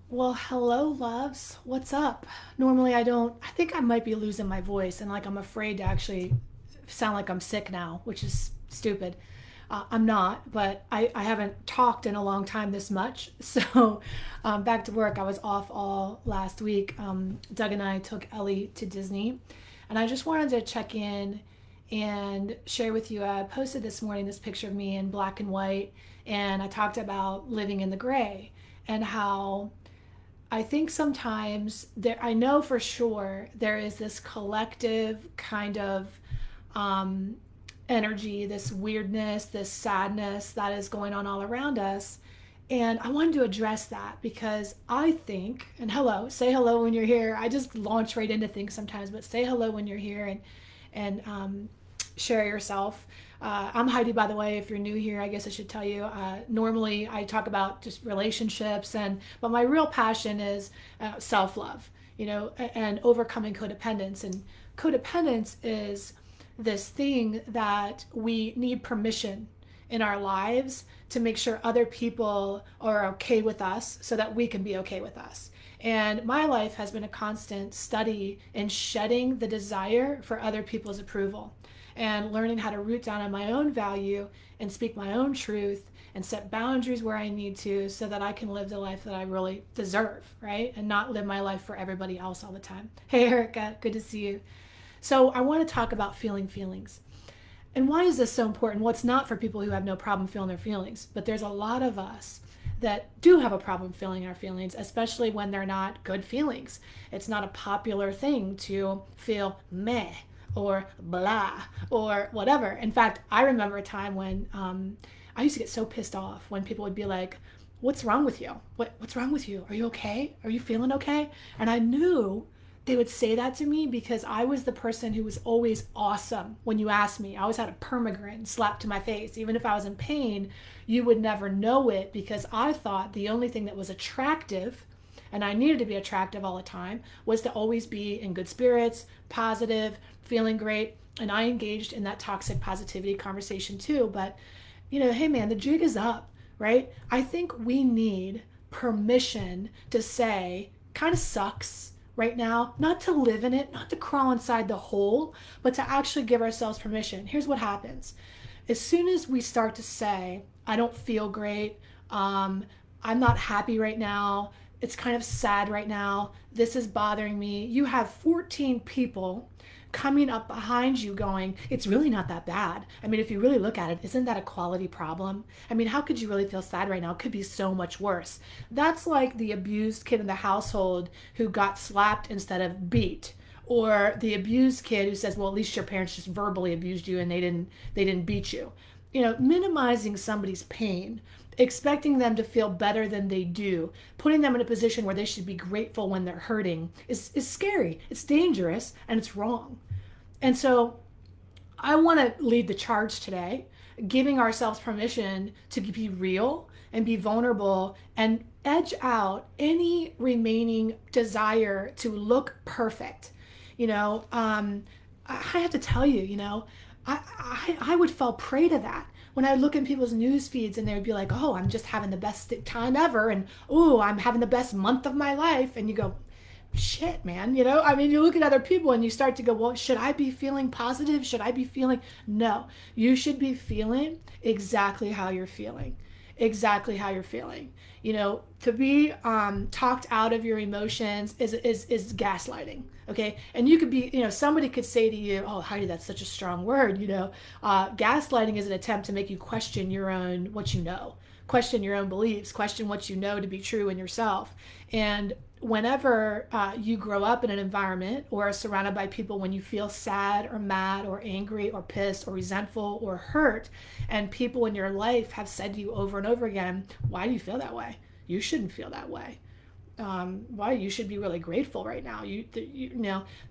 Well, hello, loves. What's up? Normally, I think I might be losing my voice and like I'm afraid to actually sound like I'm sick now, which is stupid. I'm not, but I haven't talked in a long time this much. So, back to work. I was off all last week. Doug and I took Ellie to Disney, and I just wanted to check in and share with you. I posted this morning this picture of me in black and white, and I talked about living in the gray and how I think sometimes there, I know for sure there is this collective kind of um, energy, this weirdness, this sadness that is going on all around us. And I wanted to address that because I think, and hello, say hello when you're here. I just launch right into things sometimes, but say hello when you're here and share yourself. I'm Heidi, by the way. If you're new here, I guess I should tell you. Normally, I talk about just relationships, but my real passion is self-love, and overcoming codependence. And codependence is this thing that we need permission in our lives to make sure other people are okay with us so that we can be okay with us. And my life has been a constant study in shedding the desire for other people's approval and learning how to root down on my own value and speak my own truth and set boundaries where I need to so that I can live the life that I really deserve, right? And not live my life for everybody else all the time. Hey, Erica, good to see you. So, I want to talk about feeling feelings. And why is this so important? Well, it's not for people who have no problem feeling their feelings, but there's a lot of us that do have a problem feeling our feelings, especially when they're not good feelings. It's not a popular thing to feel meh or blah or whatever. In fact, I remember a time when I used to get so pissed off when people would be like, "What's wrong with you? What's wrong with you? Are you okay? Are you feeling okay?" And I knew they would say that to me because I was the person who was always awesome when you asked me. I always had a permagrin slapped to my face. Even if I was in pain, you would never know it because I thought the only thing that was attractive, and I needed to be attractive all the time, was to always be in good spirits, positive, feeling great. And I engaged in that toxic positivity conversation too. But, hey man, the jig is up, right? I think we need permission to say, kind of sucks right now, not to live in it, not to crawl inside the hole, but to actually give ourselves permission. Here's what happens. As soon as we start to say, I don't feel great, I'm not happy right now, it's kind of sad right now, this is bothering me, you have 14 people coming up behind you going, it's really not that bad. I mean, if you really look at it, isn't that a quality problem? I mean, how could you really feel sad right now? It could be so much worse. That's like the abused kid in the household who got slapped instead of beat. Or the abused kid who says, well, at least your parents just verbally abused you and they didn't beat you. Minimizing somebody's pain, expecting them to feel better than they do, putting them in a position where they should be grateful when they're hurting is scary. It's dangerous and it's wrong. And so I want to lead the charge today, giving ourselves permission to be real and be vulnerable and edge out any remaining desire to look perfect. I have to tell you, I would fall prey to that when I look in people's news feeds and they would be like, oh, I'm just having the best time ever. And, oh, I'm having the best month of my life. And you go, shit, man. I mean, you look at other people and you start to go, well, should I be feeling positive? Should I be feeling? No, you should be feeling exactly how you're feeling. Exactly how you're feeling. To be talked out of your emotions is gaslighting. Okay, and you could be, somebody could say to you, "Oh, Heidi, that's such a strong word." Gaslighting is an attempt to make you question your own what you know, question your own beliefs, question what you know to be true in yourself. And whenever you grow up in an environment or are surrounded by people when you feel sad or mad or angry or pissed or resentful or hurt, and people in your life have said to you over and over again, why do you feel that way? You shouldn't feel that way. Why you should be really grateful right now.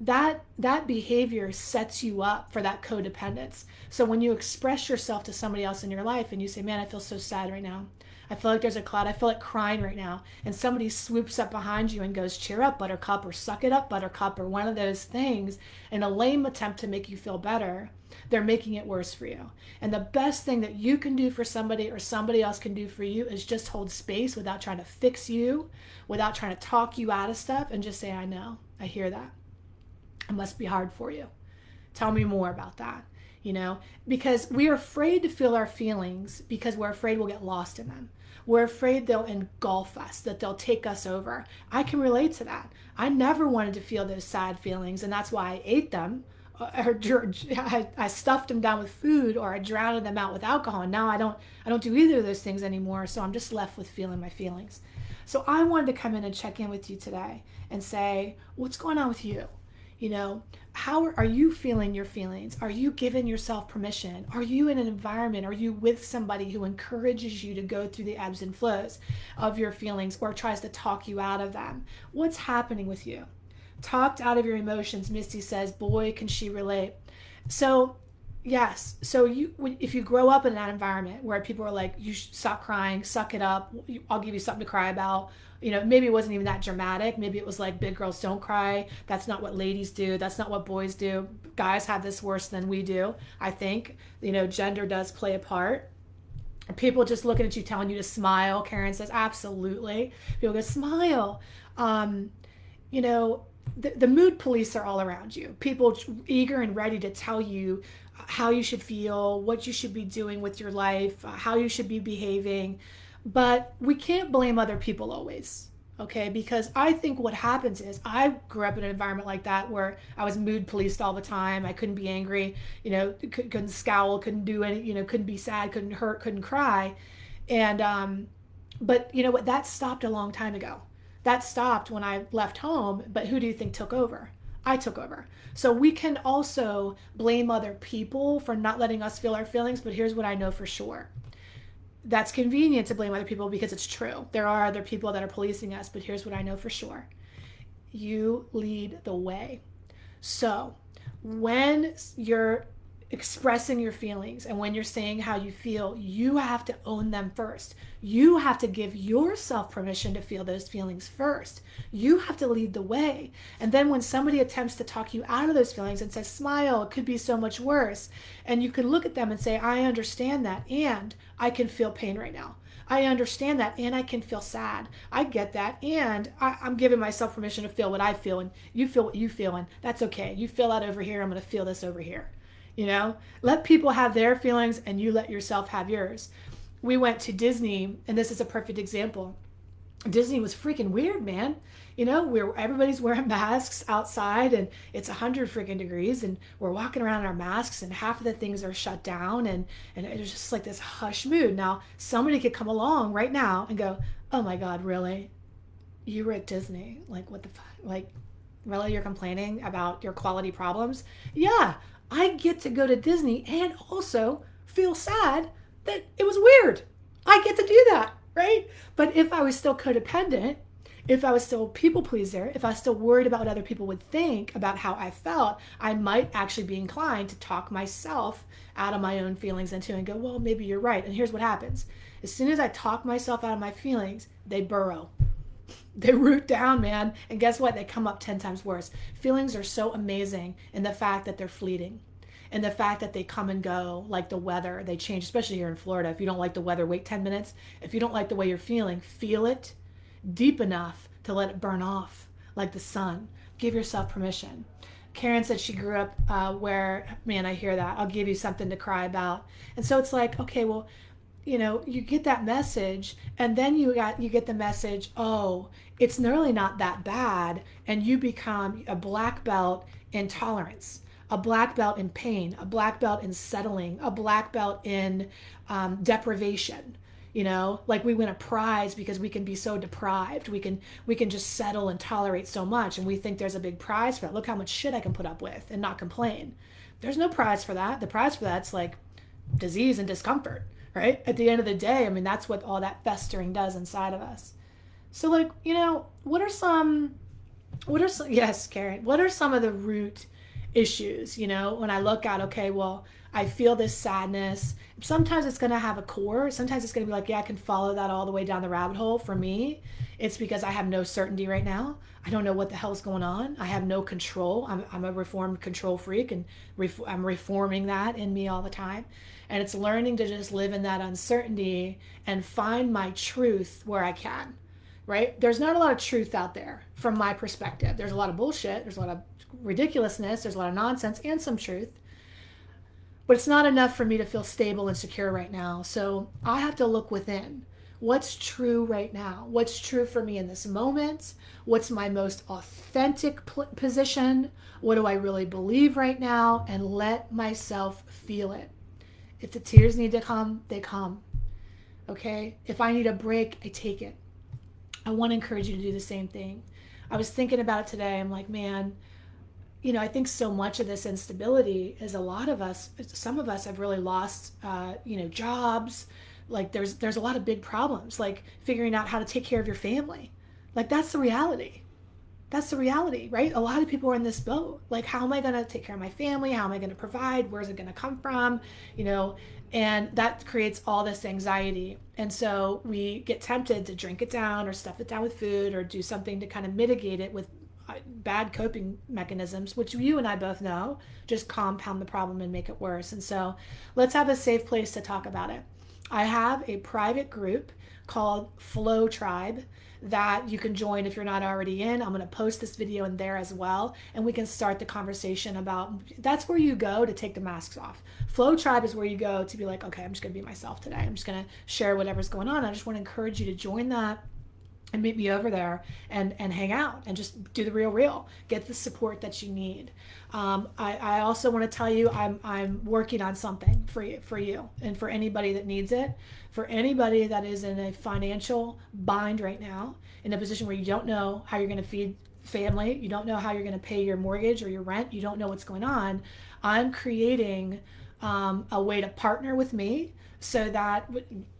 That behavior sets you up for that codependence. So when you express yourself to somebody else in your life and you say, man, I feel so sad right now, I feel like there's a cloud, I feel like crying right now, and somebody swoops up behind you and goes, cheer up, buttercup, or suck it up, buttercup, or one of those things in a lame attempt to make you feel better, they're making it worse for you. And the best thing that you can do for somebody or somebody else can do for you is just hold space without trying to fix you, without trying to talk you out of stuff, and just say, I know, I hear that. It must be hard for you. Tell me more about that. Because we're afraid to feel our feelings because we're afraid we'll get lost in them. We're afraid they'll engulf us, that they'll take us over. I can relate to that. I never wanted to feel those sad feelings, and that's why I ate them. Or I stuffed them down with food, or I drowned them out with alcohol. And now I don't do either of those things anymore. So I'm just left with feeling my feelings. So I wanted to come in and check in with you today and say, what's going on with you? How are you feeling your feelings? Are you giving yourself permission? Are you in an environment? Are you with somebody who encourages you to go through the ebbs and flows of your feelings or tries to talk you out of them? What's happening with you? Talked out of your emotions, Misty says, boy, can she relate. So yes, so if you grow up in that environment where people are like, you should stop crying, suck it up, I'll give you something to cry about. Maybe it wasn't even that dramatic. Maybe it was like, big girls don't cry. That's not what ladies do. That's not what boys do. Guys have this worse than we do. I think, gender does play a part. People just looking at you, telling you to smile. Karen says, absolutely. People go, smile. The mood police are all around you. People eager and ready to tell you how you should feel, what you should be doing with your life, how you should be behaving. But we can't blame other people always, okay? Because I think what happens is, I grew up in an environment like that where I was mood policed all the time. I couldn't be angry, couldn't scowl, couldn't do any, couldn't be sad, couldn't hurt, couldn't cry. And, but you know what? That stopped a long time ago. That stopped when I left home, but who do you think took over? I took over. So we can also blame other people for not letting us feel our feelings, but here's what I know for sure. That's convenient to blame other people because it's true. There are other people that are policing us, but here's what I know for sure. You lead the way. So when you're expressing your feelings and when you're saying how you feel, you have to own them first. You have to give yourself permission to feel those feelings first. You have to lead the way. And then when somebody attempts to talk you out of those feelings and says, smile, it could be so much worse, and you can look at them and say, I understand that, and I can feel pain right now. I understand that, and I can feel sad. I get that, and I'm giving myself permission to feel what I feel, and you feel what you feel, and that's okay. You feel that over here, I'm going to feel this over here. Let people have their feelings and you let yourself have yours. We went to Disney, and this is a perfect example. Disney was freaking weird, man. Everybody's wearing masks outside, and it's 100 freaking degrees, and we're walking around in our masks, and half of the things are shut down, and it was just like this hush mood. Now, somebody could come along right now and go, oh my God, really? You were at Disney? Like, what the fuck? Like, really, you're complaining about your quality problems? Yeah. I get to go to Disney and also feel sad that it was weird. I get to do that, right? But if I was still codependent, if I was still a people pleaser, if I was still worried about what other people would think about how I felt, I might actually be inclined to talk myself out of my own feelings into and go, well, maybe you're right. And here's what happens. As soon as I talk myself out of my feelings, they burrow. They root down, man. And guess what? They come up 10 times worse. Feelings are so amazing in the fact that they're fleeting. And the fact that they come and go like the weather. They change, especially here in Florida. If you don't like the weather, wait 10 minutes. If you don't like the way you're feeling, feel it deep enough to let it burn off like the sun. Give yourself permission. Karen said she grew up where, man, I hear that. I'll give you something to cry about. And so it's like, okay, well, you get that message, and then you get the message, oh, it's really not that bad, and you become a black belt in tolerance, a black belt in pain, a black belt in settling, a black belt in deprivation. Like we win a prize because we can be so deprived. We can just settle and tolerate so much, and we think there's a big prize for that. Look how much shit I can put up with and not complain. There's no prize for that. The prize for that's like disease and discomfort. Right? At the end of the day, I mean, that's what all that festering does inside of us. So like, what are some, yes, Karen, what are some of the root issues, when I look at, okay, well, I feel this sadness. Sometimes it's going to have a core. Sometimes it's going to be like, yeah, I can follow that all the way down the rabbit hole. For me, it's because I have no certainty right now. I don't know what the hell's going on. I have no control. I'm a reformed control freak, and I'm reforming that in me all the time. And it's learning to just live in that uncertainty and find my truth where I can, right? There's not a lot of truth out there from my perspective. There's a lot of bullshit. There's a lot of ridiculousness. There's a lot of nonsense and some truth. But it's not enough for me to feel stable and secure right now. So I have to look within. What's true right now? What's true for me in this moment? What's my most authentic position? What do I really believe right now? And let myself feel it. If the tears need to come, they come. Okay? If I need a break, I take it. I want to encourage you to do the same thing. I was thinking about it today. I'm like, man, I think so much of this instability is a lot of us, some of us have really lost, jobs. Like there's a lot of big problems, like figuring out how to take care of your family. Like that's the reality. That's the reality, right? A lot of people are in this boat. Like, how am I going to take care of my family? How am I going to provide? Where's it going to come from? You know, and that creates all this anxiety. And so we get tempted to drink it down or stuff it down with food or do something to kind of mitigate it with bad coping mechanisms, which you and I both know just compound the problem and make it worse. And so let's have a safe place to talk about it. I have a private group called Flow Tribe that you can join if you're not already in. I'm going to post this video in there as well, and we can start the conversation about, that's where you go to take the masks off. Flow Tribe is where you go to be like, okay, I'm just going to be myself today. I'm just going to share whatever's going on. I just want to encourage you to join that and meet me over there and hang out and just do the real. Get the support that you need. I also want to tell you I'm working on something for you and for anybody that needs it. For anybody that is in a financial bind right now, in a position where you don't know how you're going to feed family, you don't know how you're going to pay your mortgage or your rent, you don't know what's going on, I'm creating a way to partner with me so that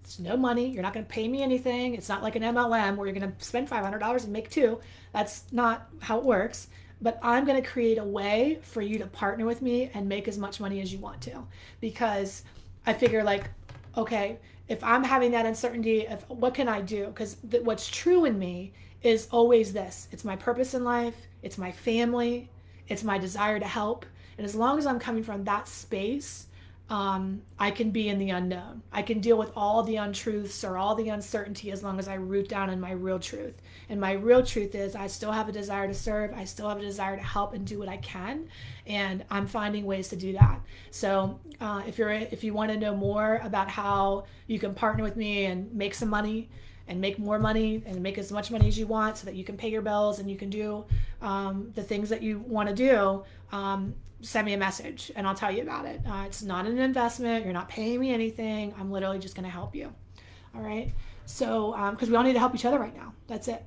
it's no money. You're not going to pay me anything. It's not like an MLM where you're going to spend $500 and make two. That's not how it works. But I'm going to create a way for you to partner with me and make as much money as you want to. Because I figure like, okay, if I'm having that uncertainty of what can I do? Because what's true in me is always this. It's my purpose in life. It's my family. It's my desire to help. And as long as I'm coming from that space, I can be in the unknown. I can deal with all the untruths or all the uncertainty as long as I root down in my real truth. And my real truth is I still have a desire to serve. I still have a desire to help and do what I can. And I'm finding ways to do that. So if you want to know more about how you can partner with me and make some money and make more money and make as much money as you want so that you can pay your bills and you can do the things that you want to do, send me a message and I'll tell you about it. It's not an investment. You're not paying me anything. I'm literally just going to help you. All right. So, because we all need to help each other right now. That's it.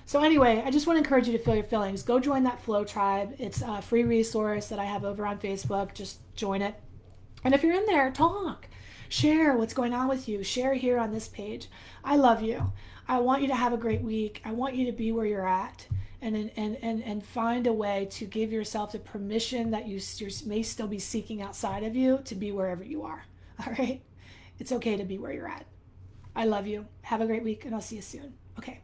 So anyway, I just want to encourage you to feel your feelings. Go join that Flow Tribe. It's a free resource that I have over on Facebook. Just join it. And if you're in there, talk. Share what's going on with you. Share here on this page. I love you. I want you to have a great week. I want you to be where you're at. And find a way to give yourself the permission that you may still be seeking outside of you to be wherever you are. All right? It's okay to be where you're at. I love you. Have a great week, and I'll see you soon. Okay.